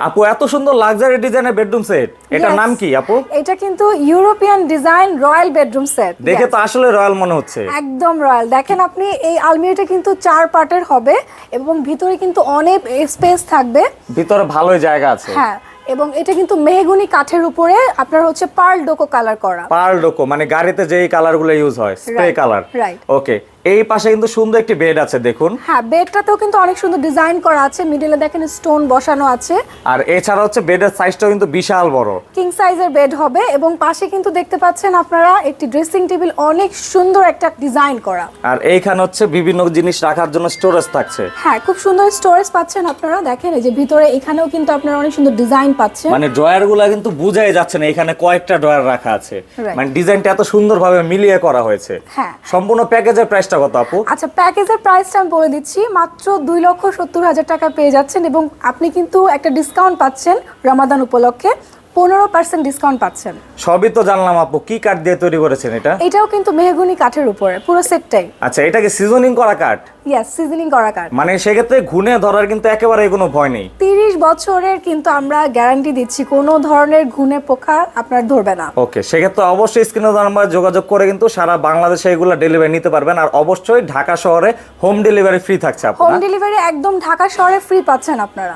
আপু এত সুন্দর লাক্সারি ডিজাইনের বেডরুম সেট, এটার নাম কি আপু? এটা কিন্তু European design royal bedroom set. দেখে তো আসলে রয়্যাল মনে হচ্ছে। একদম রয়্যাল। দেখেন আপনি এই আলমিরাটা কিন্তু 4 পার্টের হবে এবং ভিতরে কিন্তু অনেক স্পেস থাকবে, ভিতরে ভালোই জায়গা আছে। হ্যাঁ, এবং এটা কিন্তু মেহগনি কাঠের উপরে আপনার হচ্ছে পার্ল ডোকো কালার করা। পার্ল ডোকো মানে গাড়িতে যেই কালারগুলো ইউজ হয়, স্প্রে কালার। রাইট। ওকে, এই পাশে কিন্তু সুন্দর একটি বেড আছে দেখুন। হ্যাঁ, বেডটাতেও কিন্তু অনেক সুন্দর ডিজাইন করা আছে, মিডলে দেখেন স্টোন বসানো আছে। আর এছাড়া হচ্ছে বেডের সাইজটাও কিন্তু বিশাল বড়, কিং সাইজের বেড হবে এবং পাশে কিন্তু দেখতে পাচ্ছেন আপনারা একটি ড্রেসিং টেবিল, অনেক সুন্দর একটা ডিজাইন করা। আর এইখানে হচ্ছে বিভিন্ন জিনিস রাখার জন্য স্টোরেজ থাকছে। হ্যাঁ, খুব সুন্দর স্টোরেজ পাচ্ছেন আপনারা। দেখেন এই যে ভিতরে এখানেও কিন্তু আপনারা অনেক সুন্দর ডিজাইন পাচ্ছেন। মানে ড্রয়ারগুলো কিন্তু বুঝাই যাচ্ছে না এখানে কয়েকটা ড্রয়ার রাখা আছে। Right. মানে ডিজাইনটা এত সুন্দরভাবে মিলিয়ে করা হয়েছে। হ্যাঁ। সম্পূর্ণ প্যাকেজের প্রাইসটা কত আপু? আচ্ছা, প্যাকেজের প্রাইসটা আমি বলে দিচ্ছি, মাত্র 2,70,000 টাকা পেয়ে যাচ্ছেন এবং আপনি কিন্তু একটা ডিসকাউন্ট পাচ্ছেন রমাদান উপলক্ষে, 15% ডিসকাউন্ট পাচ্ছেন। সবই তো জানলাম আপু, কি কাঠ দিয়ে তৈরি করেছেন এটা? এটাও কিন্তু মেহগনি কাঠের উপরে পুরো সেটটাই। আচ্ছা, এটা কি সিজনিং করা কাঠ? ইয়েস, সিজনিং করা কাঠ। মানে সেক্ষেত্রে ঘুনে ধরার কিন্তু একেবারে কোনো ভয় নেই। 30 বছরের কিন্তু আমরা গ্যারান্টি দিচ্ছি, কোনো ধরনের ঘুনে পোকা আপনার ধরবে না। ওকে, সেক্ষেত্রে অবশ্যই স্ক্রিনে নাম্বার যোগাযোগ করে কিন্তু সারা বাংলাদেশে এগুলো ডেলিভারি নিতে পারবেন। আর অবশ্যই ঢাকা শহরে হোম ডেলিভারি ফ্রি থাকছে আপু। হোম ডেলিভারি একদম ঢাকা শহরে ফ্রি পাচ্ছেন আপনারা।